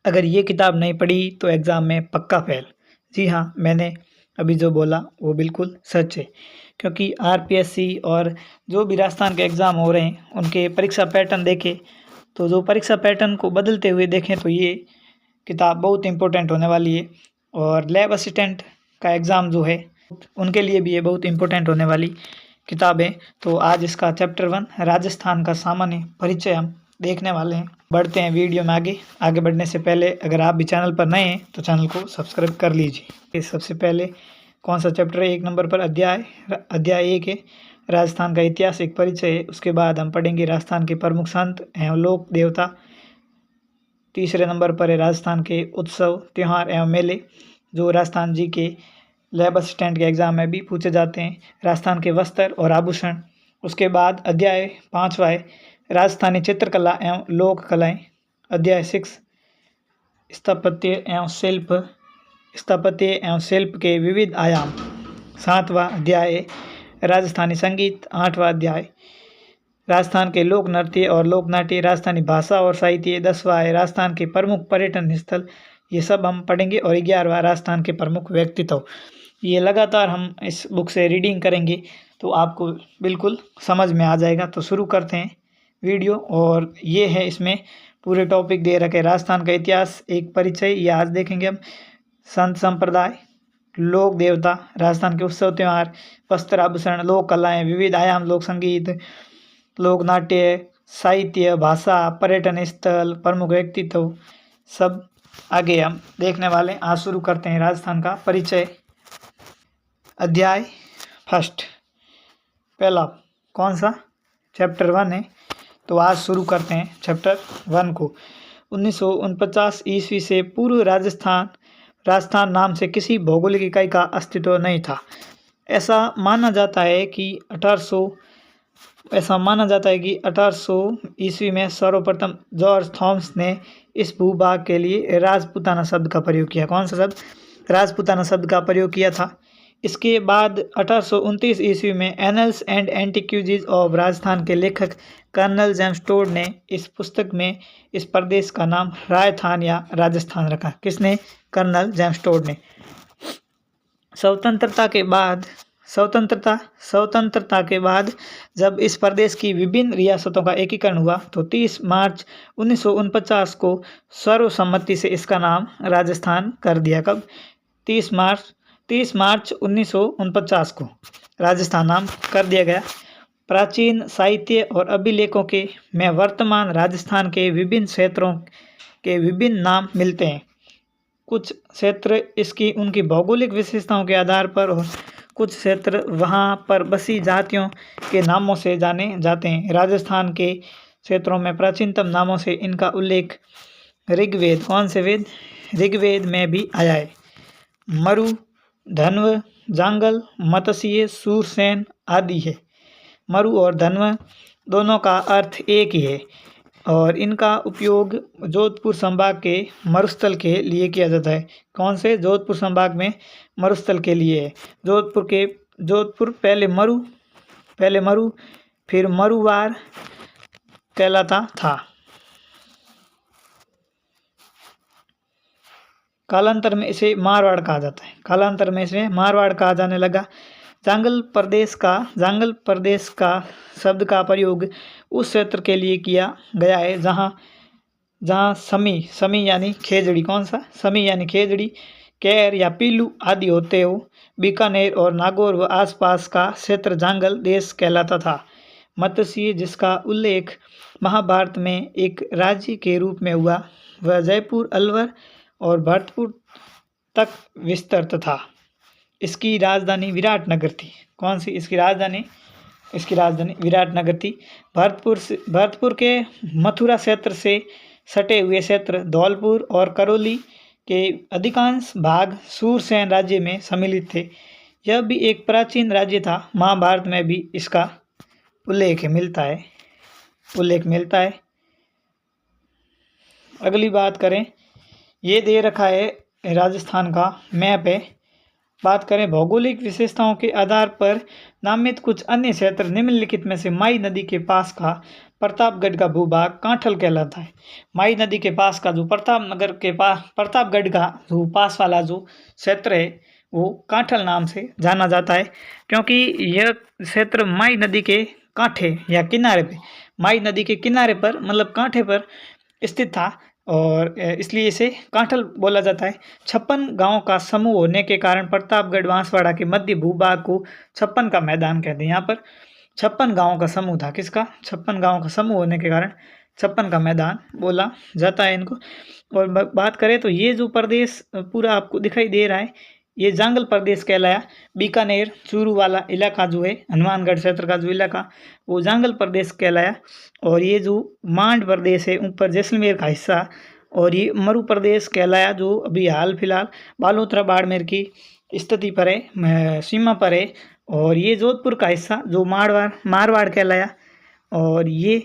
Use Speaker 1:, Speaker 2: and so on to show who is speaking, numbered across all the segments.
Speaker 1: अगर ये किताब नहीं पढ़ी तो एग्ज़ाम में पक्का फेल। जी हाँ, मैंने अभी जो बोला वो बिल्कुल सच है, क्योंकि आरपीएससी और जो भी राजस्थान के एग्ज़ाम हो रहे हैं उनके परीक्षा पैटर्न देखें तो जो परीक्षा पैटर्न को बदलते हुए देखें तो ये किताब बहुत इम्पोर्टेंट होने वाली है। और लैब असिस्टेंट का एग्ज़ाम जो है उनके लिए भी ये बहुत इम्पोर्टेंट होने वाली किताब है। तो आज इसका चैप्टर 1 राजस्थान का सामान्य परिचय हम देखने वाले हैं। बढ़ते हैं वीडियो में आगे बढ़ने से पहले अगर आप भी चैनल पर नए हैं तो चैनल को सब्सक्राइब कर लीजिए। सबसे पहले कौन सा चैप्टर है? 1 नंबर पर अध्याय 1 है, राजस्थान का इतिहास एक परिचय है। उसके बाद हम पढ़ेंगे राजस्थान के प्रमुख संत एवं लोक देवता। तीसरे नंबर पर है राजस्थान के उत्सव त्यौहार एवं मेले, जो राजस्थान जी के लैब असिस्टेंट के एग्ज़ाम में भी पूछे जाते हैं। राजस्थान के वस्त्र और आभूषण। उसके बाद अध्याय 5वां है राजस्थानी चित्रकला एवं लोक कलाएँ। अध्याय 6 स्थापत्य एवं शिल्प के विविध आयाम। 7वां अध्याय है राजस्थानी संगीत। 8वां अध्याय राजस्थान के लोक नृत्य और लोक नाट्य, राजस्थानी भाषा और साहित्य। 10वां है राजस्थान के प्रमुख पर्यटन स्थल। ये सब हम पढ़ेंगे। और 11वां राजस्थान के प्रमुख व्यक्तित्व। ये लगातार हम इस बुक से रीडिंग करेंगे तो आपको बिल्कुल समझ में आ जाएगा। तो शुरू करते हैं वीडियो। और ये है इसमें पूरे टॉपिक दे रखे राजस्थान का इतिहास एक परिचय, ये आज देखेंगे हम। संत संप्रदाय, लोक देवता, राजस्थान के उत्सव त्यौहार, वस्त्र आभूषण, लोक कलाएँ, विविध आयाम, लोक संगीत, लोक नाट्य, साहित्य, भाषा, पर्यटन स्थल, प्रमुख व्यक्तित्व, सब आगे हम देखने वाले। आज शुरू करते हैं राजस्थान का परिचय। अध्याय 1 पहला कौन सा? चैप्टर 1 है। तो आज शुरू करते हैं चैप्टर 1 को। 1949 ईस्वी से पूर्व राजस्थान नाम से किसी भौगोलिक इकाई का अस्तित्व नहीं था। ऐसा माना जाता है कि 1800 ईस्वी में सर्वप्रथम जॉर्ज थॉमस ने इस भूभाग के लिए राजपूताना शब्द का प्रयोग किया। कौन सा शब्द? राजपूताना शब्द का प्रयोग किया था। इसके बाद 1829 ईस्वी में annuls and antiquities of Rajasthan के लेखक कर्नल जेम्स टोड ने इस पुस्तक में इस प्रदेश का नाम रायथान या राजस्थान रखा। किसने? कर्नल जेम्स टोड ने। स्वतंत्रता के बाद जब इस प्रदेश की विभिन्न रियासतों का एकीकरण हुआ तो 30 मार्च 1949 को सर्वसम्मति से इसका नाम राजस्थान कर दिया। कब? 30 मार्च 1949 को राजस्थान नाम कर दिया गया। प्राचीन साहित्य और अभिलेखों के में वर्तमान राजस्थान के विभिन्न क्षेत्रों के विभिन्न नाम मिलते हैं। कुछ क्षेत्र इसकी उनकी भौगोलिक विशेषताओं के आधार पर और कुछ क्षेत्र वहां पर बसी जातियों के नामों से जाने जाते हैं। राजस्थान के क्षेत्रों में प्राचीनतम नामों से इनका उल्लेख ऋग्वेद, कौन से वेद? ऋग्वेद में भी आया है। मरु, धन्व, जांगल, मत्स्य, सूरसेन आदि है। मरु और धन्व दोनों का अर्थ एक ही है और इनका उपयोग जोधपुर संभाग के मरुस्थल के लिए किया जाता है। कौन से? जोधपुर संभाग में मरुस्थल के लिए है। जोधपुर पहले मरु फिर मरुवार कहलाता था। कालांतर में इसे मारवाड़ कहा जाता है। कालांतर में इसे मारवाड़ कहा जाने लगा। जांगल प्रदेश का शब्द का प्रयोग उस क्षेत्र के लिए किया गया है जहाँ समी यानी खेजड़ी, कौन सा? समी यानी खेजड़ी, कैर या पीलू आदि होते हो। बीकानेर और नागौर व आसपास का क्षेत्र जांगल देश कहलाता था। मत्स्य, जिसका उल्लेख महाभारत में एक राज्य के रूप में हुआ, वह जयपुर, अलवर और भरतपुर तक विस्तृत था। इसकी राजधानी विराटनगर थी। कौन सी? इसकी राजधानी विराटनगर थी। भरतपुर के मथुरा क्षेत्र से सटे हुए क्षेत्र धौलपुर और करौली के अधिकांश भाग सूरसेन राज्य में सम्मिलित थे। यह भी एक प्राचीन राज्य था। महाभारत में भी इसका उल्लेख मिलता है। अगली बात करें, ये दे रखा है राजस्थान का मैप है। बात करें भौगोलिक विशेषताओं के आधार पर नामित कुछ अन्य क्षेत्र निम्नलिखित में से माई नदी के पास का प्रतापगढ़ का भूभाग कांठल कहलाता है। माई नदी के पास का जो प्रतापनगर के पास प्रतापगढ़ का जो पास वाला जो क्षेत्र है वो कांठल नाम से जाना जाता है, क्योंकि यह क्षेत्र माई नदी के कांठे या किनारे पे, माई नदी के किनारे पर मतलब कांठे पर स्थित था और इसलिए इसे कांठल बोला जाता है। 56 गांव का समूह होने के कारण प्रतापगढ़ बांसवाड़ा के मध्य भूभाग को 56 का मैदान कहते हैं। यहाँ पर 56 गांवों का समूह था। किसका? 56 गांवों का समूह होने के कारण 56 का मैदान बोला जाता है इनको। और बात करें तो ये जो प्रदेश पूरा आपको दिखाई दे रहा है, ये जांगल प्रदेश कहलाया। बीकानेर चूरू वाला इलाका जो है, हनुमानगढ़ क्षेत्र का जो इलाका, वो जांगल प्रदेश कहलाया। और ये जो मांड प्रदेश है ऊपर जैसलमेर का हिस्सा, और ये मरु प्रदेश कहलाया जो अभी हाल फिलहाल बालोतरा बाड़मेर की स्थिति पर है, सीमा पर है। और ये जोधपुर का हिस्सा जो मारवाड़ कहलाया। और ये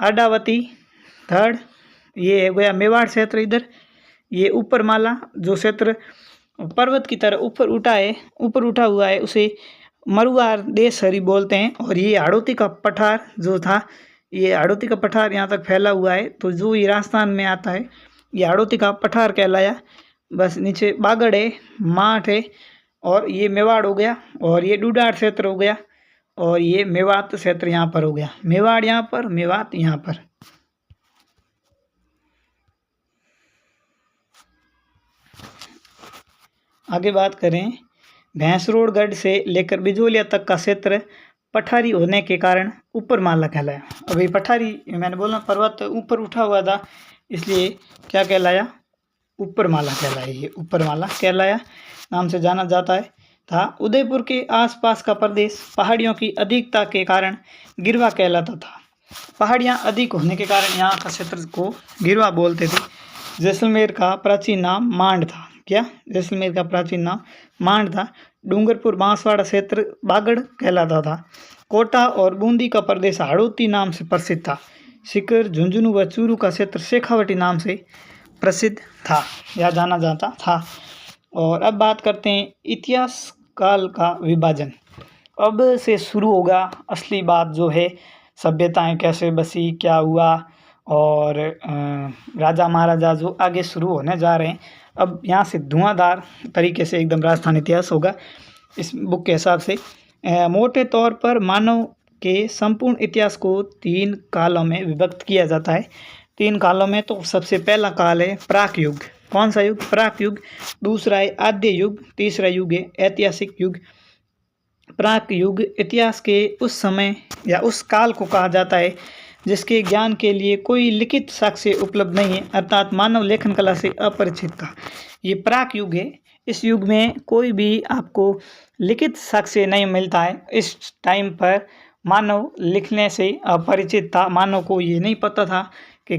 Speaker 1: अडावती थर्ड, ये हो गया मेवाड़ क्षेत्र। इधर ये ऊपरमाला जो क्षेत्र पर्वत की तरह ऊपर उठा हुआ है उसे मरुआर देशहरी बोलते हैं। और ये हाड़ौती का पठार जो था, ये हाड़ौती का पठार यहाँ तक फैला हुआ है, तो जो ये राजस्थान में आता है ये हाड़ौती का पठार कहलाया। बस नीचे बागड़ है, माठ है, और ये मेवाड़ हो गया, और ये डूडार क्षेत्र हो गया, और ये मेवात क्षेत्र यहाँ पर हो गया। मेवाड़ यहाँ पर, मेवात यहाँ पर। आगे बात करें, भैंसरोडगढ़ से लेकर बिजोलिया तक का क्षेत्र पठारी होने के कारण ऊपरमाला कहलाया। अभी पठारी मैंने बोला पर्वत ऊपर उठा हुआ था, इसलिए क्या कहलाया? ऊपरमाला कहलाया। ये ऊपरमाला कहलाया नाम से जाना जाता है था। उदयपुर के आसपास का प्रदेश पहाड़ियों की अधिकता के कारण गिरवा कहलाता था। पहाड़ियाँ अधिक होने के कारण यहाँ का क्षेत्र को गिरवा बोलते थे। जैसलमेर का प्राचीन नाम मांड था। क्या? जैसलमेर का प्राचीन नाम मांड था। डूंगरपुर बांसवाड़ा क्षेत्र बागड़ कहलाता था। कोटा और बूंदी का प्रदेश हाड़ौती नाम से प्रसिद्ध था। सीकर, झुंझुनू व चूरू का क्षेत्र शेखावटी नाम से प्रसिद्ध था या जाना जाता था। और अब बात करते हैं इतिहास काल का विभाजन। अब से शुरू होगा असली बात जो है, सभ्यताएं कैसे बसी, क्या हुआ, और राजा महाराजा जो आगे शुरू होने जा रहे हैं। अब यहाँ से धुआंधार तरीके से एकदम राजस्थान इतिहास होगा इस बुक के हिसाब से। मोटे तौर पर मानव के संपूर्ण इतिहास को 3 कालों में विभक्त किया जाता है। 3 कालों में तो सबसे पहला काल है प्राक युग। कौन सा युग? प्राक युग। दूसरा है आद्य युग। तीसरा युग है ऐतिहासिक युग। प्राक युग इतिहास के उस समय या उस काल को कहा जाता है जिसके ज्ञान के लिए कोई लिखित साक्ष्य उपलब्ध नहीं है, अर्थात मानव लेखन कला से अपरिचित था। ये प्राक युग है। इस युग में कोई भी आपको लिखित साक्ष्य नहीं मिलता है। इस टाइम पर मानव लिखने से अपरिचित था। मानव को ये नहीं पता था कि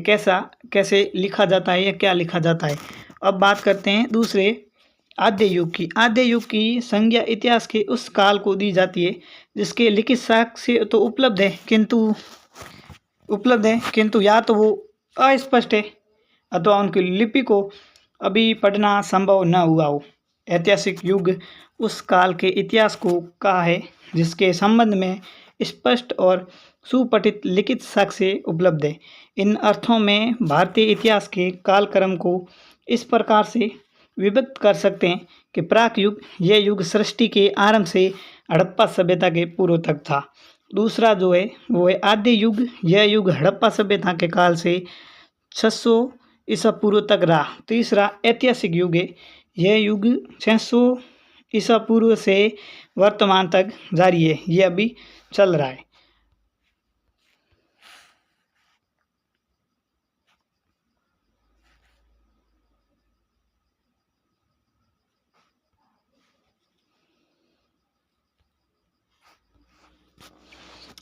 Speaker 1: कैसे लिखा जाता है या क्या लिखा जाता है। अब बात करते हैं दूसरे आद्य युग की। आद्य युग की संज्ञा इतिहास के उस काल को दी जाती है जिसके लिखित साक्ष्य तो उपलब्ध है किंतु या तो वो अस्पष्ट है अथवा उनकी लिपि को अभी पढ़ना संभव न हुआ हो। ऐतिहासिक युग उस काल के इतिहास को कहा है जिसके संबंध में स्पष्ट और सुपठित लिखित साक्ष्य उपलब्ध है। इन अर्थों में भारतीय इतिहास के कालक्रम को इस प्रकार से विभक्त कर सकते हैं कि प्राक युग, यह युग सृष्टि के आरंभ से हड़प्पा सभ्यता के पूर्व तक था। दूसरा जो है वो है आद्य युग। यह युग हड़प्पा सभ्यता के काल से 600 ईसा पूर्व तक रहा। तीसरा ऐतिहासिक युग है। यह युग 600 ईसा पूर्व से वर्तमान तक जारी है। यह अभी चल रहा है।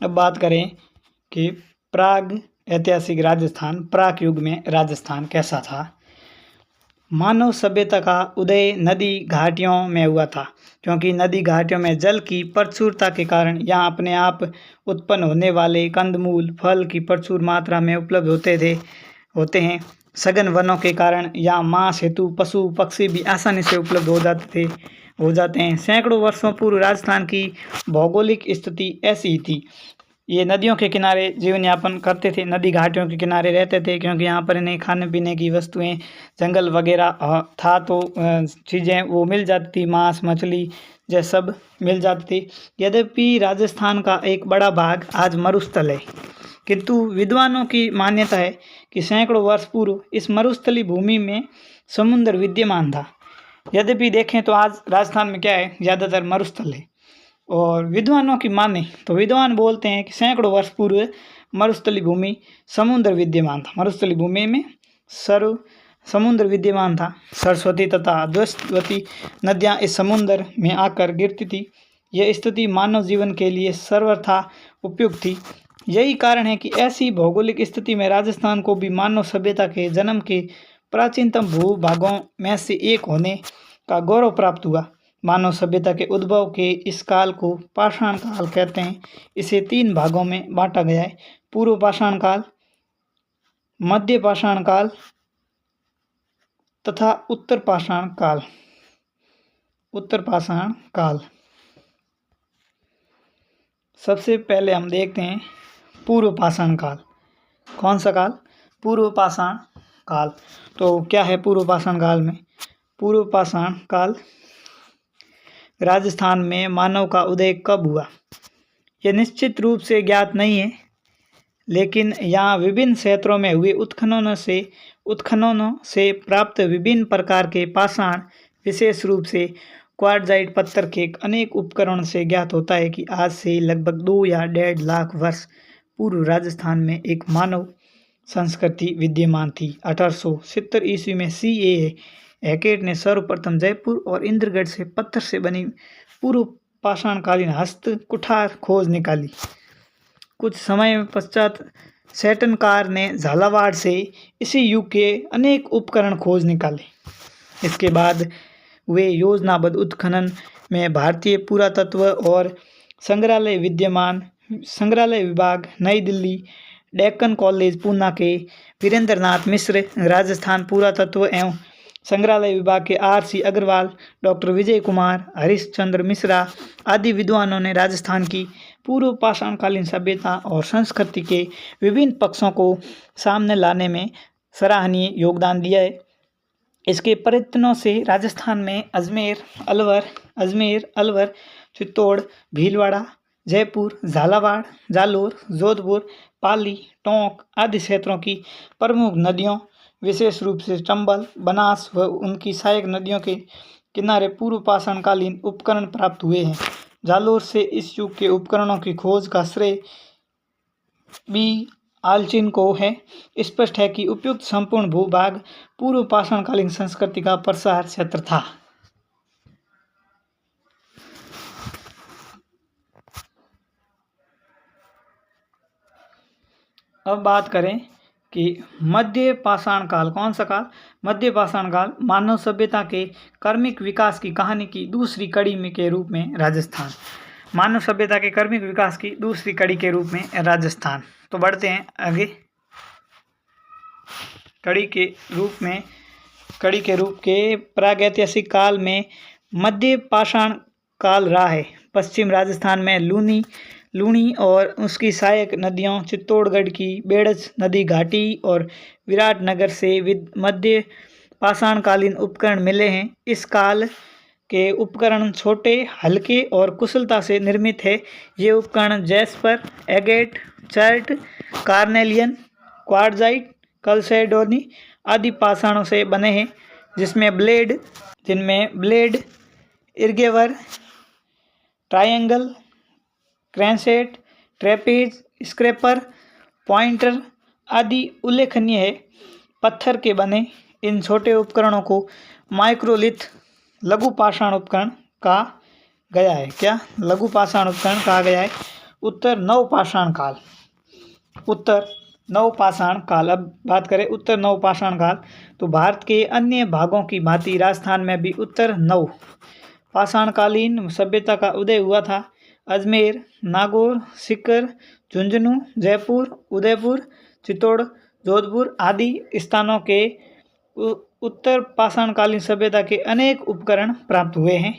Speaker 1: अब बात करें कि प्राग ऐतिहासिक राजस्थान, प्राक युग में राजस्थान कैसा था। मानव सभ्यता का उदय नदी घाटियों में हुआ था, क्योंकि नदी घाटियों में जल की प्रचुरता के कारण यहाँ अपने आप उत्पन्न होने वाले कंदमूल, फल की प्रचुर मात्रा में उपलब्ध होते हैं। सघन वनों के कारण यहाँ मांस हेतु पशु पक्षी भी आसानी से उपलब्ध हो जाते हैं। सैकड़ों वर्षों पूर्व राजस्थान की भौगोलिक स्थिति ऐसी ही थी। ये नदियों के किनारे जीवन यापन करते थे, नदी घाटियों के किनारे रहते थे, क्योंकि यहाँ पर इन्हें खाने पीने की वस्तुएं, जंगल वगैरह था, तो चीज़ें वो मिल जाती थी, मांस मछली ये सब मिल जाती थी। यद्यपि राजस्थान का एक बड़ा भाग आज मरुस्थल है, किंतु विद्वानों की मान्यता है कि सैकड़ों वर्ष पूर्व इस मरुस्थली भूमि में समुद्र विद्यमान था। यद्यपि देखें तो आज राजस्थान में क्या है, ज़्यादातर मरुस्थल है। और विद्वानों की माने तो विद्वान बोलते हैं कि सैकड़ों वर्ष पूर्व मरुस्थली भूमि समुद्र विद्यमान था। मरुस्थली भूमि में समुद्र विद्यमान था। सरस्वती तथा अद्वैतवती नदियाँ इस समुद्र में आकर गिरती थी। यह स्थिति मानव जीवन के लिए सर्वथा उपयुक्त थी। यही कारण है कि ऐसी भौगोलिक स्थिति में राजस्थान को भी मानव सभ्यता के जन्म के प्राचीनतम भूभागों में से एक होने का गौरव प्राप्त हुआ। मानव सभ्यता के उद्भव के इस काल को पाषाण काल कहते हैं। इसे 3 भागों में बांटा गया है: पूर्व पाषाण काल, मध्य पाषाण काल तथा उत्तर पाषाण काल। उत्तर पाषाण काल सबसे पहले हम देखते हैं पूर्व पाषाण काल। कौन सा काल? पूर्व पाषाण काल। तो क्या है पूर्व पाषाण काल में? पूर्व पाषाण काल राजस्थान में मानव का उदय कब हुआ, यह निश्चित रूप से ज्ञात नहीं है, लेकिन यहाँ विभिन्न क्षेत्रों में हुए उत्खननों से प्राप्त विभिन्न प्रकार के पाषाण, विशेष रूप से क्वार्ट्जाइट पत्थर के अनेक उपकरण से ज्ञात होता है कि आज से लगभग 2 या 1.5 लाख वर्ष पूर्व राजस्थान में एक मानव संस्कृति विद्यमान थी। 1870 ईस्वी में C.A. हैकेट ने सर्वप्रथम जयपुर और इंद्रगढ़ से पत्थर से बनी पूर्व पाषाणकालीन हस्त कुठार खोज निकाली। कुछ समय पश्चात सैटनकार ने झालावाड़ से इसी युग के अनेक उपकरण खोज निकाले। इसके बाद वे योजनाबद्ध उत्खनन में भारतीय पुरातत्व और संग्रहालय विभाग, नई दिल्ली, डेक्कन कॉलेज पूना के वीरेंद्रनाथ मिश्र, राजस्थान पुरातत्व एवं संग्रहालय विभाग के R.C. अग्रवाल, डॉक्टर विजय कुमार, हरिश्चंद्र मिश्रा आदि विद्वानों ने राजस्थान की पूर्व पाषाणकालीन सभ्यता और संस्कृति के विभिन्न पक्षों को सामने लाने में सराहनीय योगदान दिया है। इसके प्रयत्नों से राजस्थान में अजमेर, अलवर, चित्तौड़, भीलवाड़ा, जयपुर, झालावाड़, जालोर, जोधपुर, पाली, टोंक आदि क्षेत्रों की प्रमुख नदियों, विशेष रूप से चंबल, बनास व उनकी सहायक नदियों के किनारे पूर्व पाषाणकालीन उपकरण प्राप्त हुए हैं। जालोर से इस युग के उपकरणों की खोज का श्रेय बी. आलचिन को है। स्पष्ट है कि उपयुक्त संपूर्ण भूभाग पूर्व पाषाणकालीन संस्कृति का प्रसार क्षेत्र था। अब बात करें कि मध्य पाषाण काल। कौन सा काल? मध्य पाषाण काल मानव सभ्यता के कर्मिक विकास की कहानी की दूसरी कड़ी में के रूप में राजस्थान। मानव सभ्यता के कर्मिक विकास की दूसरी कड़ी के रूप में राजस्थान। तो बढ़ते हैं आगे। कड़ी के रूप के प्रागैतिहासिक काल में मध्य पाषाण काल रहा है। पश्चिम राजस्थान में लूणी और उसकी सहायक नदियों, चित्तौड़गढ़ की बेड़ज नदी घाटी और विराटनगर से मध्य पाषाणकालीन उपकरण मिले हैं। इस काल के उपकरण छोटे, हल्के और कुशलता से निर्मित है। ये उपकरण jasper, agate, chert, carnelian, quartzite, chalcedony आदि पाषाणों से बने हैं, जिनमें blade, engraver, triangle, crescent, trapeze, scraper, pointer आदि उल्लेखनीय है। पत्थर के बने इन छोटे उपकरणों को माइक्रोलिथ लघु पाषाण उपकरण कहा गया है। क्या? लघु पाषाण उपकरण कहा गया है। उत्तर नवपाषाण काल। अब बात करें उत्तर नवपाषाण काल, तो भारत के अन्य भागों की भांति राजस्थान में भी उत्तर नव पाषाणकालीन सभ्यता का उदय हुआ था। अजमेर, नागौर, सीकर, झुंझुनू, जयपुर, उदयपुर, चित्तौड़, जोधपुर आदि स्थानों के उत्तर पाषाणकालीन सभ्यता के अनेक उपकरण प्राप्त हुए हैं।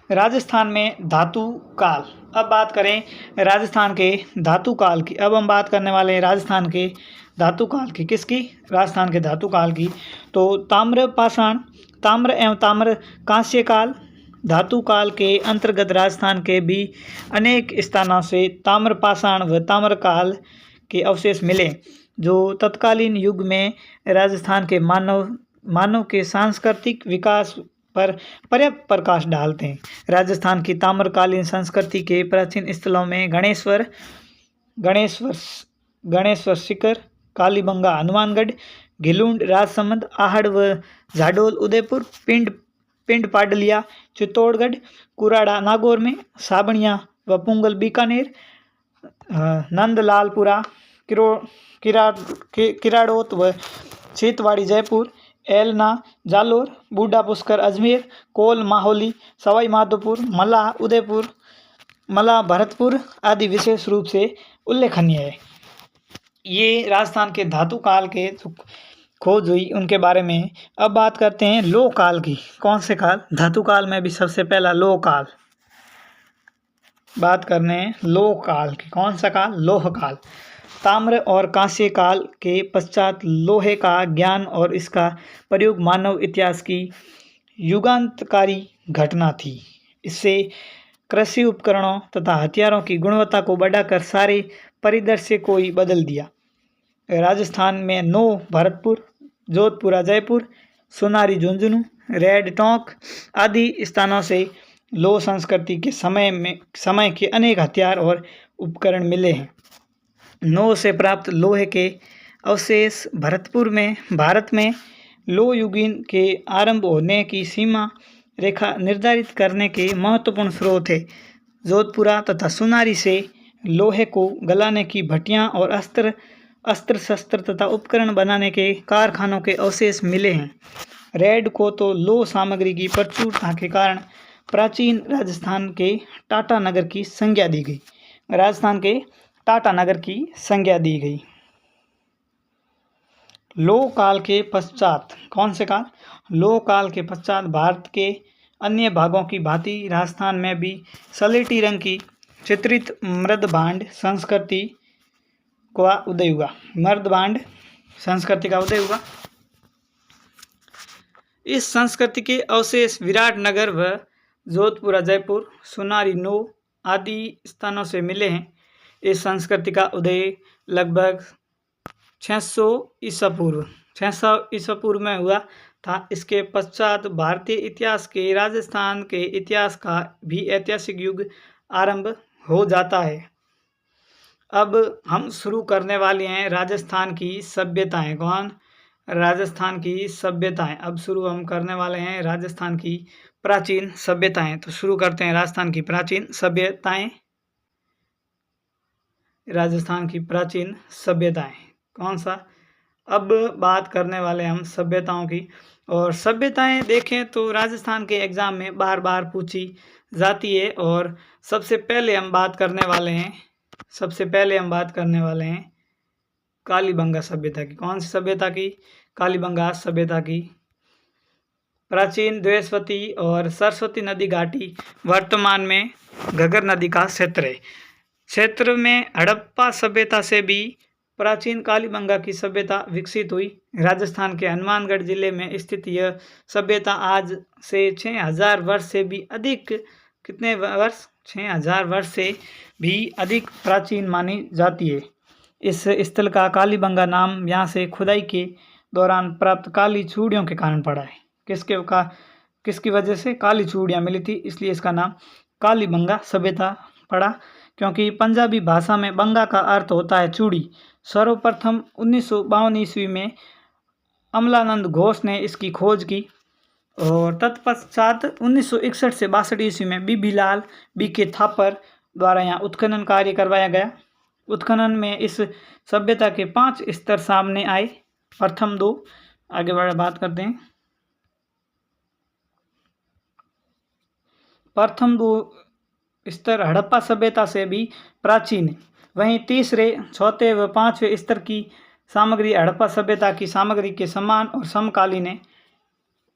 Speaker 1: राजस्थान में धातु काल। अब बात करें राजस्थान के धातु काल की। अब हम बात करने वाले हैं राजस्थान के धातु काल की। किसकी? राजस्थान के धातु काल की। तो ताम्र पाषाण, ताम्र एवं ताम्र कांस्य काल। धातु काल के अंतर्गत राजस्थान के भी अनेक स्थानों से ताम्र पाषाण व ताम्र काल के अवशेष मिले, जो तत्कालीन युग में राजस्थान के मानव के सांस्कृतिक विकास पर पर्याप्त प्रकाश डालते हैं। राजस्थान की ताम्रकालीन संस्कृति के प्राचीन स्थलों में गणेश्वर शिखर, कालीबंगा, हनुमानगढ़, घिलुंड, राजसमंद, आहड़ व झाडोल, उदयपुर, पिंड पाडलिया, चित्तौड़गढ़, कुराड़ा नागौर में, साबणिया व पुंगल बीकानेर, नंदलालपुरा, किराड़ोत व छीतवाड़ी जयपुर, एलना जालोर, बूढ़ा पुष्कर अजमेर, कोल माहौली, सवाई माधोपुर, मला उदयपुर, मला भरतपुर आदि विशेष रूप से उल्लेखनीय है। ये राजस्थान के धातु काल के खोज हुई उनके बारे में। अब बात करते हैं लोह काल की। कौन से काल? धातु काल में भी सबसे पहला लोह काल। बात करने लोह काल की। कौन सा काल? लोह काल। ताम्र और कांस्य काल के पश्चात लोहे का ज्ञान और इसका प्रयोग मानव इतिहास की युगांतकारी घटना थी। इससे कृषि उपकरणों तथा हथियारों की गुणवत्ता को बढ़ाकर सारे परिदृश्य को ही बदल दिया। राजस्थान में नौ, भरतपुर, जोधपुरा जयपुर, सोनारी झुंझुनू, रेड टोंक आदि स्थानों से लोह संस्कृति के समय के अनेक हथियार और उपकरण मिले हैं। नौ से प्राप्त लोहे के अवशेष भारत में लोह युगीन के आरंभ होने की सीमा रेखा निर्धारित करने के महत्वपूर्ण स्रोत है। जोधपुरा तथा सोनारी से लोहे को गलाने की भट्टियां और अस्त्र शस्त्र तथा उपकरण बनाने के कारखानों के अवशेष मिले हैं। रेड को तो लोह सामग्री की प्रचुरता के कारण प्राचीन राजस्थान के टाटा नगर की संज्ञा दी गई। लोह काल के पश्चात। कौन से काल? लोह काल के पश्चात भारत के अन्य भागों की भांति राजस्थान में भी सलेटी रंग की चित्रित मृदभांड संस्कृति का उदय हुआ। इस संस्कृति के अवशेष विराटनगर व जोधपुरा जयपुर, सोनारी नौ आदि स्थानों से मिले हैं। इस संस्कृति का उदय लगभग 600 ईसा पूर्व में हुआ था। इसके पश्चात भारतीय इतिहास के राजस्थान के इतिहास का भी ऐतिहासिक युग आरंभ हो जाता है। अब हम शुरू करने वाले हैं राजस्थान की सभ्यताएं। कौन? राजस्थान की सभ्यताएं। अब शुरू हम करने वाले हैं राजस्थान की प्राचीन सभ्यताएं। तो शुरू करते हैं राजस्थान की प्राचीन सभ्यताएं। कौन सा? अब बात करने वाले हम सभ्यताओं की। और सभ्यताएं देखें तो राजस्थान के एग्जाम में बार बार पूछी जाती है। और सबसे पहले हम बात करने वाले हैं कालीबंगा सभ्यता की। कौन सी सभ्यता की? कालीबंगा सभ्यता की। प्राचीन द्वैस्वती और सरस्वती नदी घाटी वर्तमान में घग्गर नदी का क्षेत्र में हड़प्पा सभ्यता से भी प्राचीन कालीबंगा की सभ्यता विकसित हुई। राजस्थान के हनुमानगढ़ जिले में स्थित यह सभ्यता आज से 6000 वर्ष से भी अधिक 6000 वर्ष से भी अधिक प्राचीन मानी जाती है। इस स्थल का कालीबंगा नाम यहाँ से खुदाई के दौरान प्राप्त काली चूड़ियों के कारण पड़ा है। किसकी वजह से? काली चूड़ियाँ मिली थी, इसलिए इसका नाम कालीबंगा सभ्यता पड़ा। क्योंकि पंजाबी भाषा में बंगा का अर्थ होता है चूड़ी। सर्वप्रथम 1952 ईस्वी में अमलानंद घोष ने इसकी खोज की और तत्पश्चात 1961 से 62 ईस्वी में बीबीलाल बीके थापर द्वारा यहाँ उत्खनन कार्य करवाया गया। उत्खनन में इस सभ्यता के 5 स्तर सामने आए। प्रथम 2 आगे बात करते हैं। प्रथम 2 स्तर हड़प्पा सभ्यता से भी प्राचीन है। वहीं तीसरे, चौथे व 5वें स्तर की सामग्री हड़प्पा सभ्यता की सामग्री के समान और समकालीन है।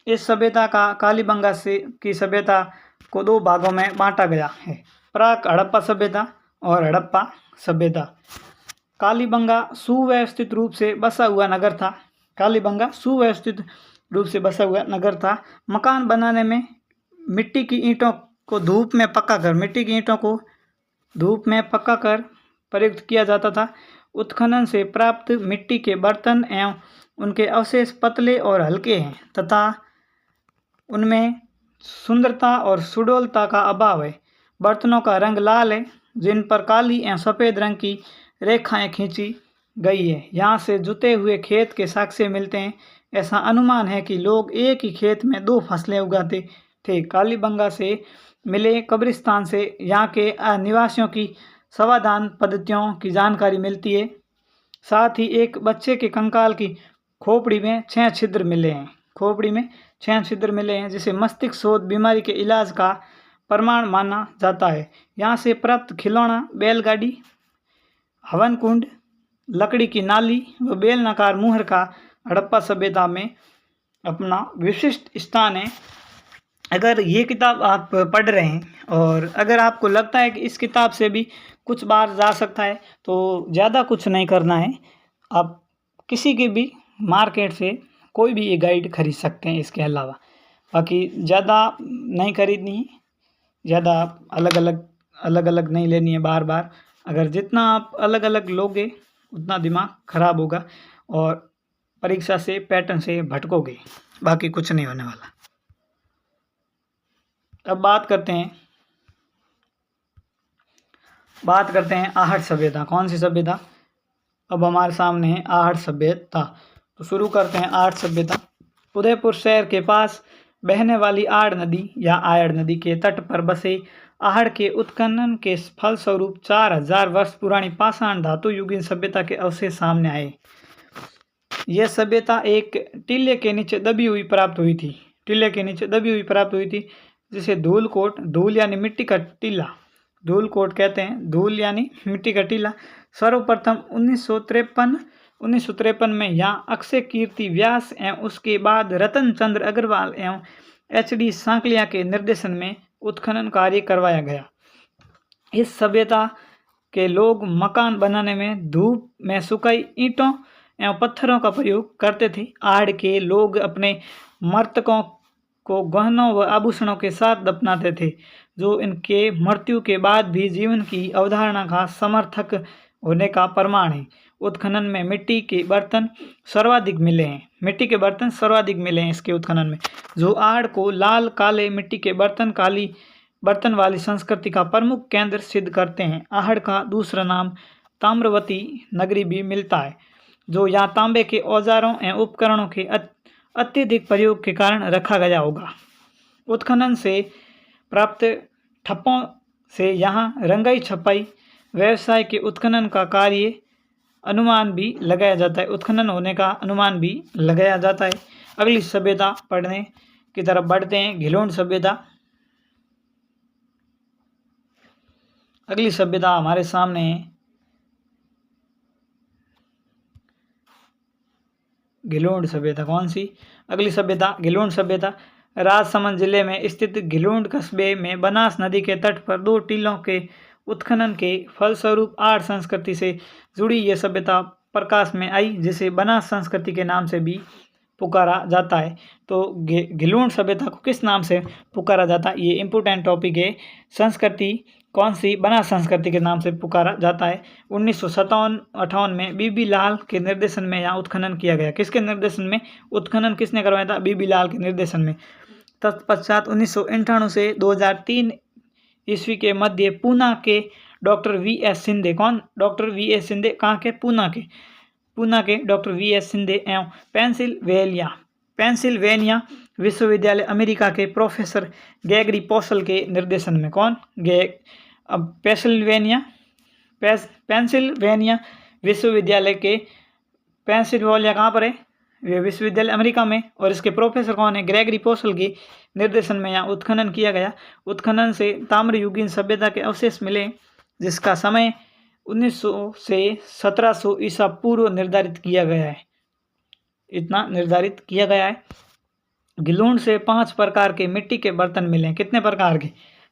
Speaker 1: इस सभ्यता का कालीबंगा की सभ्यता को दो भागों में बांटा गया है, प्राक हड़प्पा सभ्यता और हड़प्पा सभ्यता। कालीबंगा सुव्यवस्थित रूप से बसा हुआ नगर था। कालीबंगा सुव्यवस्थित रूप से बसा हुआ नगर था। मकान बनाने में मिट्टी की ईंटों को धूप में पकाकर प्रयुक्त किया जाता था। उत्खनन से प्राप्त मिट्टी के बर्तन एवं उनके अवशेष पतले और हल्के हैं तथा उनमें सुंदरता और सुडौलता का अभाव है। बर्तनों का रंग लाल है जिन पर काली एवं सफ़ेद रंग की रेखाएं खींची गई है। यहाँ से जुते हुए खेत के साक्ष्य मिलते हैं। ऐसा अनुमान है कि लोग एक ही खेत में 2 फसलें उगाते थे। कालीबंगा से मिले कब्रिस्तान से यहाँ के निवासियों की समाधान पद्धतियों की जानकारी मिलती है। साथ ही एक बच्चे के कंकाल की खोपड़ी में 6 छिद्र मिले हैं जिसे मस्तिष्क शोथ बीमारी के इलाज का प्रमाण माना जाता है। यहाँ से प्राप्त खिलौना, बैलगाड़ी, हवन कुंड, लकड़ी की नाली व बेलनाकार मुहर का हड़प्पा सभ्यता में अपना विशिष्ट स्थान है। अगर ये किताब आप पढ़ रहे हैं और अगर आपको लगता है कि इस किताब से भी कुछ बार जा सकता है तो ज़्यादा कुछ नहीं करना है, आप किसी के भी मार्केट से कोई भी ये गाइड खरीद सकते हैं। इसके अलावा बाकी ज़्यादा नहीं खरीदनी है, ज़्यादा अलग अलग नहीं लेनी है बार बार। अगर जितना आप अलग अलग लोगे उतना दिमाग खराब होगा और परीक्षा से पैटर्न से भटकोगे, बाकी कुछ नहीं होने वाला। अब बात करते हैं आहट सभ्यता। कौन सी सभ्यता? अब हमारे सामने है आहट सभ्यता। तो शुरू करते हैं आहट सभ्यता। उदयपुर शहर के पास बहने वाली आड़ नदी या आयड़ नदी के तट पर बसे आहड़ के उत्खनन के फलस्वरूप 4000 वर्ष पुरानी पाषाण धातु युगीन सभ्यता के अवशेष सामने आए। यह सभ्यता एक टीले के नीचे दबी हुई प्राप्त हुई थी जिसे धूलकोट, धूल यानी मिट्टी का टीला, धूलकोट कहते हैं, धूल यानी मिट्टी का टीला। सर्वप्रथम 1953 में यहाँ अक्षय कीर्ति व्यास एवं उसके बाद रतन चंद्र अग्रवाल एवं HD सांकलिया के निर्देशन में उत्खनन कार्य करवाया गया। इस सभ्यता के लोग मकान बनाने में धूप में सुखाई ईंटों एवं पत्थरों का प्रयोग करते थे। आहड़ के लोग अपने मृतकों को गहनों व आभूषणों के साथ दफनाते थे, जो इनके मृत्यु के बाद भी जीवन की अवधारणा का समर्थक होने का प्रमाण है। उत्खनन में मिट्टी के बर्तन सर्वाधिक मिले हैं इसके उत्खनन में, जो आहड़ को लाल काले मिट्टी के बर्तन, काली बर्तन वाली संस्कृति का प्रमुख केंद्र सिद्ध करते हैं। आहड़ का दूसरा नाम ताम्रवती नगरी भी मिलता है, जो यहाँ तांबे के औजारों एवं उपकरणों के अत्यधिक प्रयोग के कारण रखा गया होगा। उत्खनन से प्राप्त ठप्पों से यहाँ रंगाई छपाई व्यवसाय के उत्खनन का कार्य अनुमान भी लगाया जाता है, उत्खनन होने का अनुमान भी लगाया जाता है। अगली सभ्यता पढ़ने की तरफ बढ़ते हैं, घिलोंड सभ्यता। अगली सभ्यता हमारे सामने है घिलोंड सभ्यता। कौन सी? अगली सभ्यता घिलोंड सभ्यता। राजसमंद जिले में स्थित घिलोंड कस्बे में बनास नदी के तट पर 2 टीलों के उत्खनन के फलस्वरूप आहड़ संस्कृति से जुड़ी यह सभ्यता प्रकाश में आई, जिसे बनास संस्कृति के नाम से भी पुकारा जाता है। तो घिलोंड सभ्यता को किस नाम से पुकारा जाता है, ये इम्पोर्टेंट टॉपिक है। संस्कृति कौन सी? बनास संस्कृति के नाम से पुकारा जाता है। 1957-58 में बीबी लाल के निर्देशन में यहाँ उत्खनन किया गया। किसके निर्देशन में? उत्खनन किसने करवाया था? बीबी लाल के निर्देशन में। तत्पश्चात 1998 से 2003 ईस्वी के मध्य पूना के डॉक्टर VS सिंधे। कौन? Doctor VS Shinde. कहाँ के? पूना के डॉक्टर VS सिंधे एवं पेंसिल्वेनिया विश्वविद्यालय अमेरिका के प्रोफेसर ग्रेगरी पोसल के निर्देशन में। कौन? पेंसिल्वेनिया विश्वविद्यालय के पेंसिल्वेनिया कहाँ पर है? ये विश्वविद्यालय अमेरिका में, और इसके प्रोफेसर कौन है? ग्रेगरी पोसल के निर्देशन में यहाँ उत्खनन किया गया। उत्खनन से ताम्रयुगीन सभ्यता के अवशेष मिले, जिसका समय 1900 से 1700 ईसा पूर्व निर्धारित किया गया है। इतना निर्धारित किया गया है। गिलूंड से 5 प्रकार के मिट्टी के बर्तन मिले। कितने प्रकार के?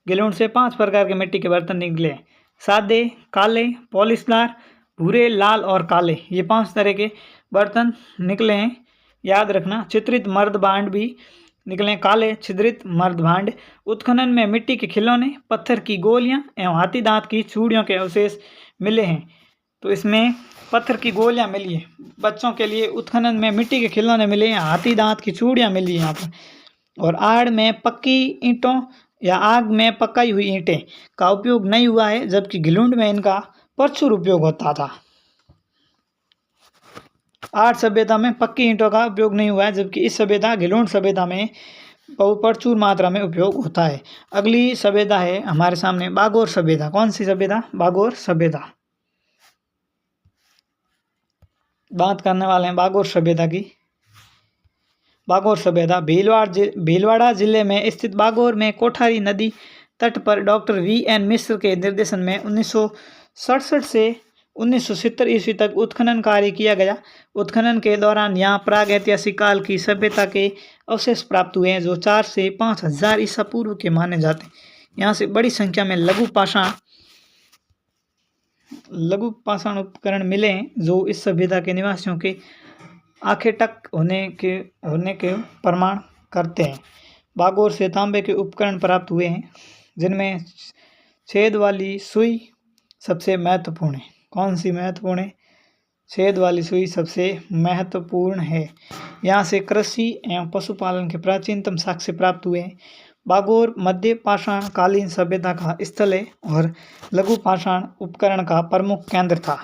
Speaker 1: गिलूंड से 5 प्रकार के मिट्टी के बर्तन निकले। सादे, काले, पॉलिशदार, भूरे, लाल और काले, ये 5 तरह के बर्तन निकले हैं। याद रखना। चित्रित मर्द भांड भी निकले, काले छिद्रित मर्द भांड। उत्खनन में मिट्टी के खिलौने, पत्थर की गोलियां एवं हाथी दांत की चूड़ियों के अवशेष मिले हैं। तो इसमें पत्थर की गोलियां मिली है बच्चों के लिए, उत्खनन में मिट्टी के खिलौने मिले हैं, हाथी दांत की चूड़ियां मिली हैं यहाँ पर, और आड़ में पक्की ईंटों या आग में पकाई हुई ईंटें का उपयोग नहीं हुआ है, जबकि गिलुंड में इनका प्रचुर उपयोग होता था। आड़ सभ्यता में पक्की ईंटों का उपयोग नहीं हुआ है, जबकि इस सभ्यता गिलुंड सभ्यता में बहुत प्रचुर मात्रा में उपयोग होता है। अगली सभ्यता है हमारे सामने बागोर सभ्यता। कौन सी सभ्यता? बागोर सभ्यता। बात करने वाले हैं बागोर सभ्यता की। बागोर सभ्यता भीलवाड़ा जिले में स्थित बागोर में कोठारी नदी तट पर डॉक्टर V.N. मिश्र के निर्देशन में 1967 से 1970 ईस्वी तक उत्खनन कार्य किया गया। उत्खनन के दौरान यहाँ प्राग ऐतिहासिक काल की सभ्यता के अवशेष प्राप्त हुए हैं, जो 4 से 5000 ईसा पूर्व के माने जाते हैं। यहाँ से बड़ी संख्या में लघु पाषाण उपकरण मिले हैं, जो इस सभ्यता के निवासियों के आखेटक होने के प्रमाण करते हैं। बागोर से तांबे के उपकरण प्राप्त हुए हैं, जिनमें छेद वाली सुई सबसे महत्वपूर्ण है। कौन सी महत्वपूर्ण है? छेद वाली सुई सबसे महत्वपूर्ण है। यहाँ से कृषि एवं पशुपालन के प्राचीनतम साक्ष्य प्राप्त हुए हैं। बागोर मध्य पाषाण कालीन सभ्यता का स्थल है और लघु पाषाण उपकरण का प्रमुख केंद्र था।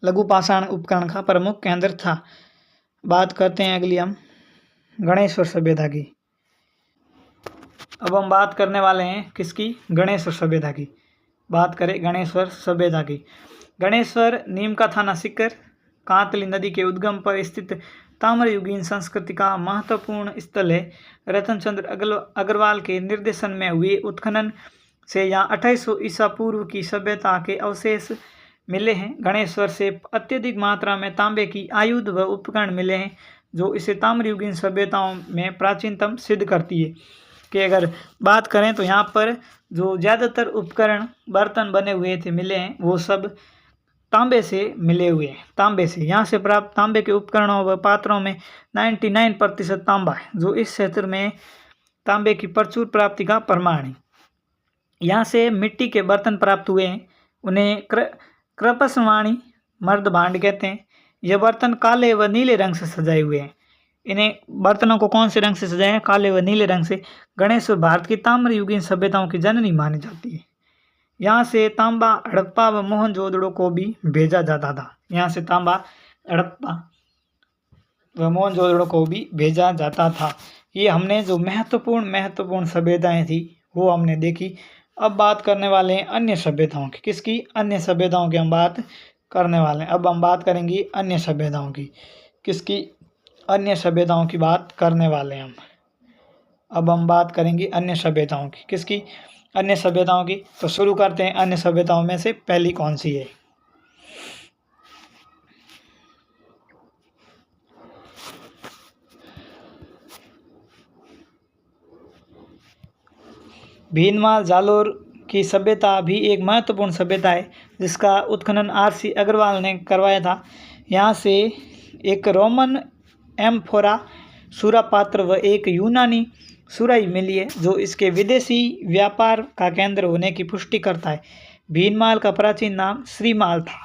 Speaker 1: लघु पाषाण उपकरण का प्रमुख केंद्र था। बात करते हैं अगली हम गणेश्वर सभ्यता की। अब हम बात करने वाले हैं किसकी? गणेश्वर सभ्यता की। बात करें गणेश्वर सभ्यता की। गणेश्वर नीम का थाना सीकर कांतली नदी के उद्गम पर स्थित ताम्रयुगीन संस्कृति का महत्वपूर्ण स्थल है। रतनचंद्र अग्रवाल के निर्देशन में हुए उत्खनन से यहाँ 2800 ईसा पूर्व की सभ्यता के अवशेष मिले हैं। गणेश्वर से अत्यधिक मात्रा में तांबे की आयुध व उपकरण मिले हैं, जो इसे ताम्रयुगीन सभ्यताओं में प्राचीनतम सिद्ध करती है। कि अगर बात करें तो यहाँ पर जो ज़्यादातर उपकरण बर्तन बने हुए थे मिले हैं, वो सब तांबे से मिले हुए हैं। तांबे से यहाँ से प्राप्त तांबे के उपकरणों व पात्रों में 99% तांबा है, जो इस क्षेत्र में तांबे की प्रचुर प्राप्ति का प्रमाण है। यहाँ से मिट्टी के बर्तन प्राप्त हुए हैं, उन्हें कृपसवाणी मर्द भांड कहते हैं। यह बर्तन काले व नीले रंग से सजाए हुए हैं। इन्हें बर्तनों को कौन से रंग से सजाया है? काले व नीले रंग से। गणेश्वर भारत की ताम्रयुगीन सभ्यताओं की जननी मानी जाती है। यहाँ से तांबा हड़प्पा व मोहनजोदड़ो को भी भेजा जाता था। यहाँ से तांबा हड़प्पा व मोहनजोदड़ो को भी भेजा जाता था। ये हमने जो महत्वपूर्ण सभ्यताएं थी वो हमने देखी। अब बात करने वाले हैं अन्य सभ्यताओं की। किसकी? अन्य सभ्यताओं की हम बात करने वाले हैं। अब हम बात करेंगे अन्य सभ्यताओं की। किसकी? अन्य सभ्यताओं की बात करने वाले हैं हम। अब हम बात करेंगे अन्य सभ्यताओं की। किसकी? अन्य सभ्यताओं की। तो शुरू करते हैं। अन्य सभ्यताओं में से पहली कौन सी है? भीनमाल जालोर की सभ्यता भी एक महत्वपूर्ण सभ्यता है, जिसका उत्खनन R.C. अग्रवाल ने करवाया था। यहाँ से एक रोमन एम्फोरा सूरा पात्र व एक यूनानी सुराही मिली है, जो इसके विदेशी व्यापार का केंद्र होने की पुष्टि करता है। भीनमाल का प्राचीन नाम श्रीमाल था।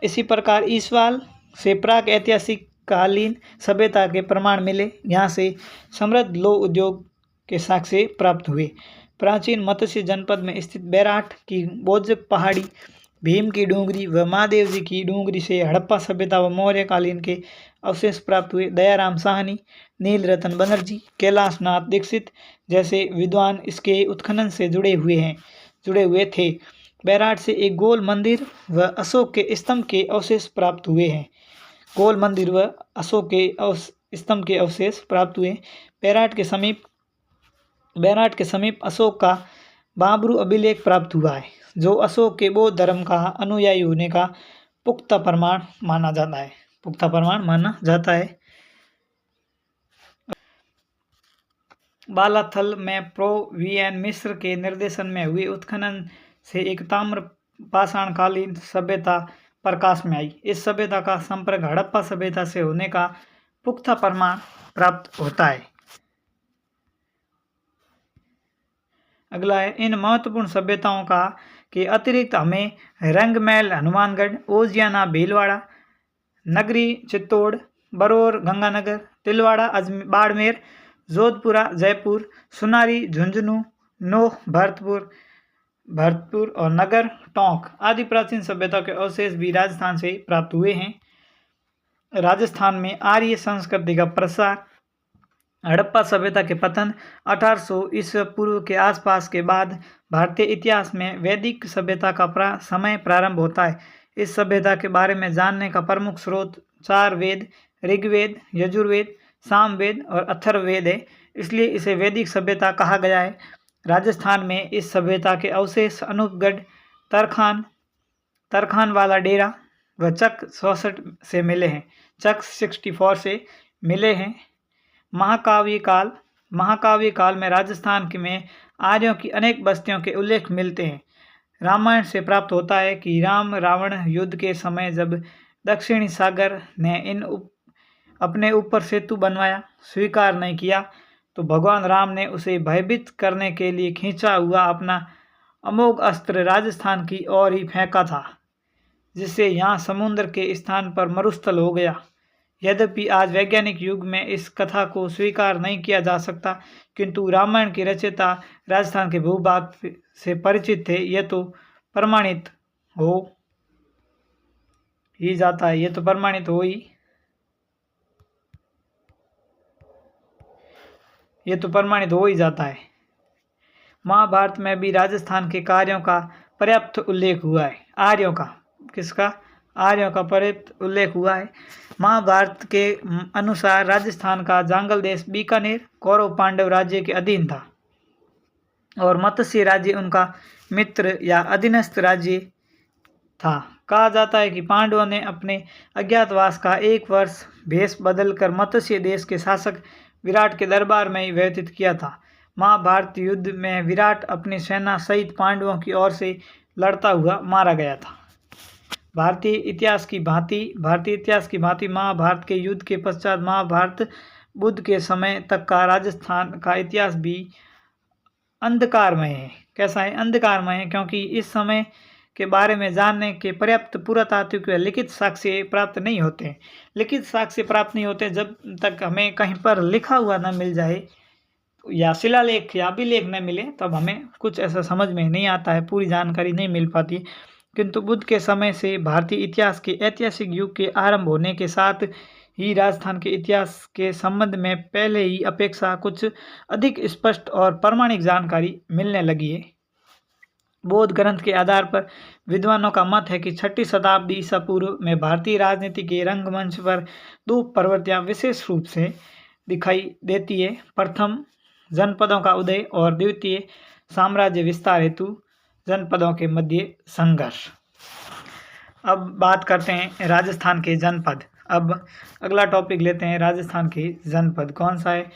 Speaker 1: इसी प्रकार ईसवाल से प्राक ऐतिहासिक कालीन सभ्यता के प्रमाण मिले। यहाँ से समृद्ध लौह उद्योग के साक्ष्य प्राप्त हुए। प्राचीन मत्स्य जनपद में स्थित बैराट की बोजक पहाड़ी, भीम की डूंगरी व महादेव जी की डूंगरी से हड़प्पा सभ्यता व मौर्य कालीन के अवशेष प्राप्त हुए। दयाराम साहनी, नील रतन बनर्जी, कैलाश नाथ दीक्षित जैसे विद्वान इसके उत्खनन से जुड़े हुए थे। बैराट से एक गोल मंदिर व अशोक के स्तंभ के अवशेष प्राप्त हुए हैं। गोल मंदिर व अशोक के स्तंभ के अवशेष प्राप्त हुए। बैराट के समीप अशोक का बाबरू अभिलेख प्राप्त हुआ है, जो अशोक के बौद्ध धर्म का अनुयायी होने का पुख्ता प्रमाण माना जाता है। बालाथल में प्रो-वी.एन. मिस्र के निर्देशन में हुए उत्खनन से एक ताम्र पाषाणकालीन सभ्यता प्रकाश में आई। इस सभ्यता का संपर्क हड़प्पा सभ्यता से होने का पुख्ता प्रमाण प्राप्त होता है। अगला है, इन महत्वपूर्ण सभ्यताओं का के अतिरिक्त हमें रंगमहल हनुमानगढ़, ओजियाना भीलवाड़ा, नगरी चित्तौड़, बरौर गंगानगर, तिलवाड़ा बाड़मेर, जोधपुरा जयपुर, सुनारी झुंझुनू, नोह भरतपुर और नगर टोंक आदि प्राचीन सभ्यता के अवशेष भी राजस्थान से प्राप्त हुए हैं। राजस्थान में आर्य संस्कृति का प्रसार, हड़प्पा सभ्यता के पतन 1800 ईसा पूर्व के आसपास के बाद भारतीय इतिहास में वैदिक सभ्यता का समय प्रारंभ होता है। इस सभ्यता के बारे में जानने का प्रमुख स्रोत 4 वेद, ऋग्वेद, यजुर्वेद, सामवेद और अथर्ववेद है, इसलिए इसे वैदिक सभ्यता कहा गया है। राजस्थान में इस सभ्यता के अवशेष अनूपगढ़, तरखान वाला डेरा व चक 64 से मिले हैं, चक 64 से मिले हैं। महाकाव्य काल में राजस्थान में आर्यों की अनेक बस्तियों के उल्लेख मिलते हैं। रामायण से प्राप्त होता है कि राम रावण युद्ध के समय जब दक्षिणी सागर ने अपने ऊपर सेतु बनवाया, स्वीकार नहीं किया, तो भगवान राम ने उसे भयभीत करने के लिए खींचा हुआ अपना अमोघ अस्त्र राजस्थान की ओर ही फेंका था, जिससे यहाँ समुद्र के स्थान पर मरुस्थल हो गया। यद्यपि आज वैज्ञानिक युग में इस कथा को स्वीकार नहीं किया जा सकता, किंतु रामायण के रचयिता राजस्थान के भूभाग से परिचित थे, यह तो प्रमाणित हो ही जाता है। ये तो प्रमाणित हो ही जाता है। महाभारत में भी राजस्थान के कार्यों का पर्याप्त उल्लेख हुआ है। आर्यों का पर्याप्त उल्लेख हुआ है। महाभारत के अनुसार राजस्थान का जांगल देश बीकानेर कौरव पांडव राज्य के अधीन था और मत्स्य राज्य उनका मित्र या अधीनस्थ राज्य था। कहा जाता है कि पांडवों ने अपने अज्ञातवास का 1 वर्ष भेष बदलकर मत्स्य देश के शासक विराट के दरबार में ही व्यतीत किया था। महाभारत युद्ध में विराट अपनी सेना सहित पांडवों की ओर से लड़ता हुआ मारा गया था। भारतीय इतिहास की भांति महाभारत के युद्ध के पश्चात महाभारत बुद्ध के समय तक का राजस्थान का इतिहास भी अंधकारमय है। कैसा है? अंधकारमय है, क्योंकि इस समय के बारे में जानने के पर्याप्त पुरातात्विक व लिखित साक्ष्य प्राप्त नहीं होते। जब तक हमें कहीं पर लिखा हुआ न मिल जाए या शिलालेख या अभिलेख न मिले, तब हमें कुछ ऐसा समझ में नहीं आता है, पूरी जानकारी नहीं मिल पाती। किंतु बुद्ध के समय से भारतीय इतिहास के ऐतिहासिक युग के आरंभ होने के साथ ही राजस्थान के इतिहास के संबंध में पहले ही अपेक्षा कुछ अधिक स्पष्ट और प्रामाणिक जानकारी मिलने लगी है। बौद्ध ग्रंथ के आधार पर विद्वानों का मत है कि 6ठी शताब्दी ईसा पूर्व में भारतीय राजनीति के रंगमंच पर 2 प्रवृत्तियां विशेष रूप से दिखाई देती है। प्रथम, जनपदों का उदय और द्वितीय, साम्राज्य विस्तार हेतु जनपदों के मध्य संघर्ष। अब बात करते हैं राजस्थान के जनपद। अब अगला टॉपिक लेते हैं, राजस्थान के जनपद कौन सा है।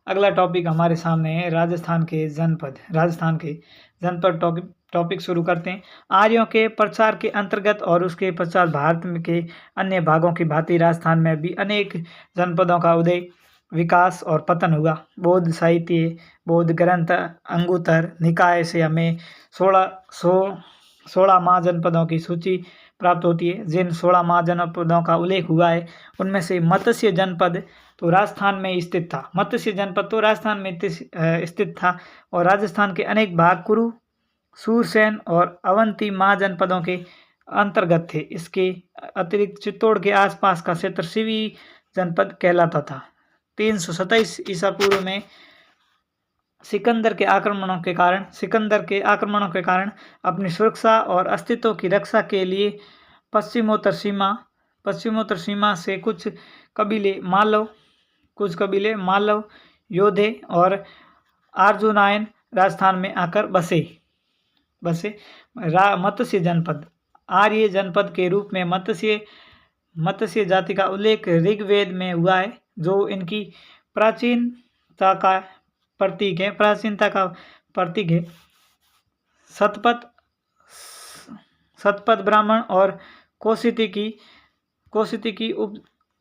Speaker 1: अगला टॉपिक हमारे सामने है राजस्थान के जनपद टॉपिक शुरू करते हैं। आर्यों के प्रचार के अंतर्गत और उसके पश्चात भारत के अन्य भागों की भांति राजस्थान में भी अनेक जनपदों का उदय, विकास और पतन हुआ। बौद्ध साहित्य, बौद्ध ग्रंथ, अंगुत्तर निकाय से हमें 16 महाजनपदों की सूची प्राप्त होती है। जिन 16 महाजनपदों का उल्लेख हुआ है, उनमें से मत्स्य जनपद तो राजस्थान में स्थित था और राजस्थान के अनेक भाग कुरु, सूरसेन और अवंती महाजनपदों के अंतर्गत थे। इसके अतिरिक्त चित्तौड़ के आसपास का क्षेत्र सिवी जनपद कहलाता था। 327 ईसा पूर्व में सिकंदर के आक्रमणों के कारण अपनी सुरक्षा और अस्तित्व की रक्षा के लिए पश्चिमोत्तर सीमा से कुछ कबीले मालव, योधे और अर्जुनायन राजस्थान में आकर बसे। मत्स्य जनपद, आर्य जनपद के रूप में मत्स्य जाति का उल्लेख ऋग्वेद में हुआ है, जो इनकी प्राचीनता का प्रतीक है, प्राचीनता का प्रतीक है। शतपथ ब्राह्मण और कौशिकी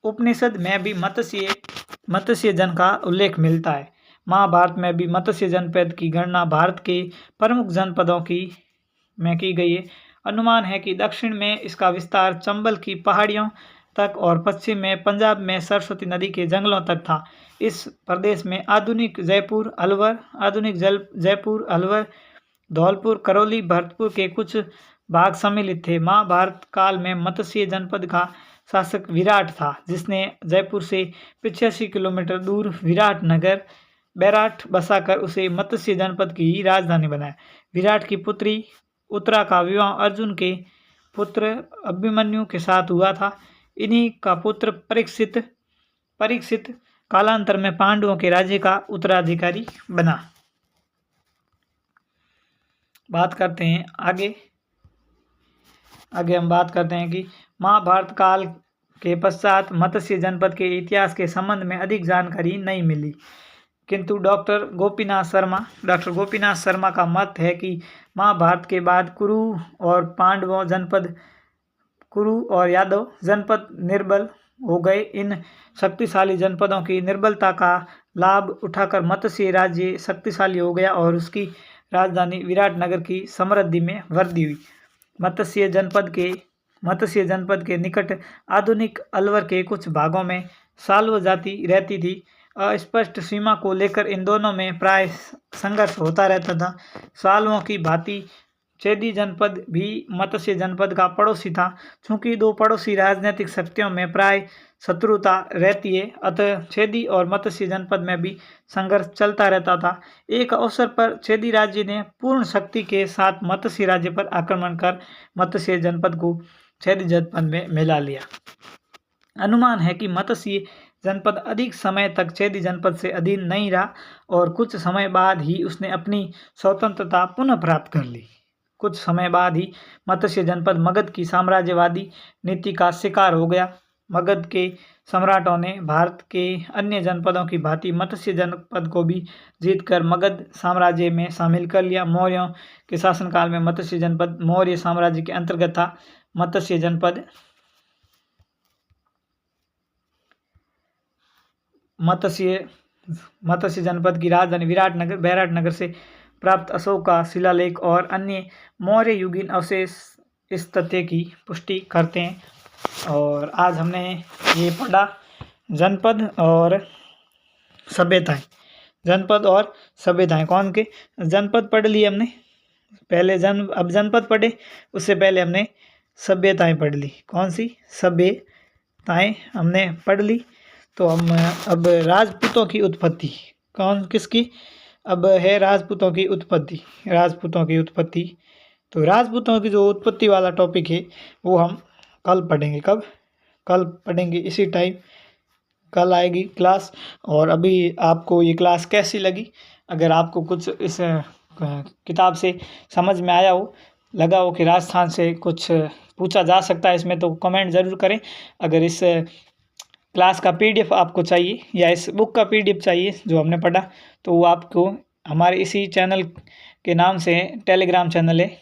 Speaker 1: उपनिषद में भी मत्स्य जन का उल्लेख मिलता है। महाभारत में भी मत्स्य जनपद की गणना भारत के प्रमुख जनपदों में की गई है। अनुमान है कि दक्षिण में इसका विस्तार चंबल की पहाड़ियों तक और पश्चिम में पंजाब में सरस्वती नदी के जंगलों तक था। इस प्रदेश में आधुनिक जयपुर, अलवर, धौलपुर, करौली, भरतपुर के कुछ भाग सम्मिलित थे। महाभारत काल में मत्स्य जनपद का शासक विराट था, जिसने जयपुर से 85 किलोमीटर दूर बैराट बसाकर उसे मत्स्य जनपद की राजधानी बनाया। विराट की पुत्री उत्तरा का विवाह अर्जुन के पुत्र अभिमन्यु के साथ हुआ था। इन्हीं का पुत्र परीक्षित कालांतर में पांडवों के राज्य का उत्तराधिकारी बना। बात करते हैं आगे हम बात करते हैं कि महाभारत काल के पश्चात मत्स्य जनपद के इतिहास के संबंध में अधिक जानकारी नहीं मिली, किंतु डॉक्टर गोपीनाथ शर्मा का मत है कि महाभारत के बाद कुरु और यादव जनपद निर्बल हो गए। इन शक्तिशाली जनपदों की निर्बलता का लाभ उठाकर मत्स्य राज्य शक्तिशाली हो गया और उसकी राजधानी विराटनगर की समृद्धि में वृद्धि हुई। मत्स्य जनपद के निकट आधुनिक अलवर के कुछ भागों में साल्व जाति रहती थी। अस्पष्ट सीमा को लेकर इन दोनों में प्राय संघर्ष होता रहता था। साल्वों की भांति चेदी जनपद भी मत्स्य जनपद का पड़ोसी था। चूंकि दो पड़ोसी राजनीतिक शक्तियों में प्राय शत्रुता रहती है, अतः चेदी और मत्स्य जनपद में भी संघर्ष चलता रहता था। एक अवसर पर चेदी राज्य ने पूर्ण शक्ति के साथ मत्स्य राज्य पर आक्रमण कर मत्स्य जनपद को चेदी जनपद में मिला लिया। अनुमान है कि मत्स्य जनपद अधिक समय तक चेदी जनपद से अधीन नहीं रहा और कुछ समय बाद ही उसने अपनी स्वतंत्रता पुनः प्राप्त कर ली। कुछ समय बाद ही मत्स्य जनपद मगध की साम्राज्यवादी नीति का शिकार हो गया। मगध के सम्राटों ने भारत के अन्य जनपदों की भांति मत्स्य जनपद को भी जीतकर मगध साम्राज्य में शामिल कर लिया। मौर्यों के शासनकाल में मत्स्य जनपद मौर्य साम्राज्य के अंतर्गत था। मत्स्य जनपद की राजधानी बैराटनगर से प्राप्त अशोक का शिलालेख और अन्य मौर्य युगीन अवशेष इस तथ्य की पुष्टि करते हैं। और आज हमने ये पढ़ा जनपद और सभ्यताएं। कौन के जनपद पढ़ लिए हमने पहले, अब जनपद पढ़े, उससे पहले हमने सभ्यताएं पढ़ ली। कौन सी सभ्यताएं हमने पढ़ ली। तो हम अब राजपूतों की उत्पत्ति, किसकी अब है राजपूतों की उत्पत्ति। तो राजपूतों की जो उत्पत्ति वाला टॉपिक है वो हम कल पढ़ेंगे। कल पढ़ेंगे इसी टाइम, कल आएगी क्लास। और अभी आपको ये क्लास कैसी लगी, अगर आपको कुछ इस किताब से समझ में आया हो, लगा हो कि राजस्थान से कुछ पूछा जा सकता है इसमें, तो कमेंट ज़रूर करें। अगर इस क्लास का PDF आपको चाहिए या इस बुक का PDF चाहिए जो हमने पढ़ा, तो वो आपको हमारे इसी चैनल के नाम से टेलीग्राम चैनल है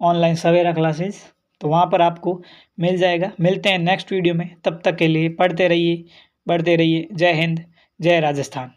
Speaker 1: ऑनलाइन सवेरा क्लासेस, तो वहाँ पर आपको मिल जाएगा। मिलते हैं नेक्स्ट वीडियो में, तब तक के लिए पढ़ते रहिए, बढ़ते रहिए। जय हिंद, जय राजस्थान।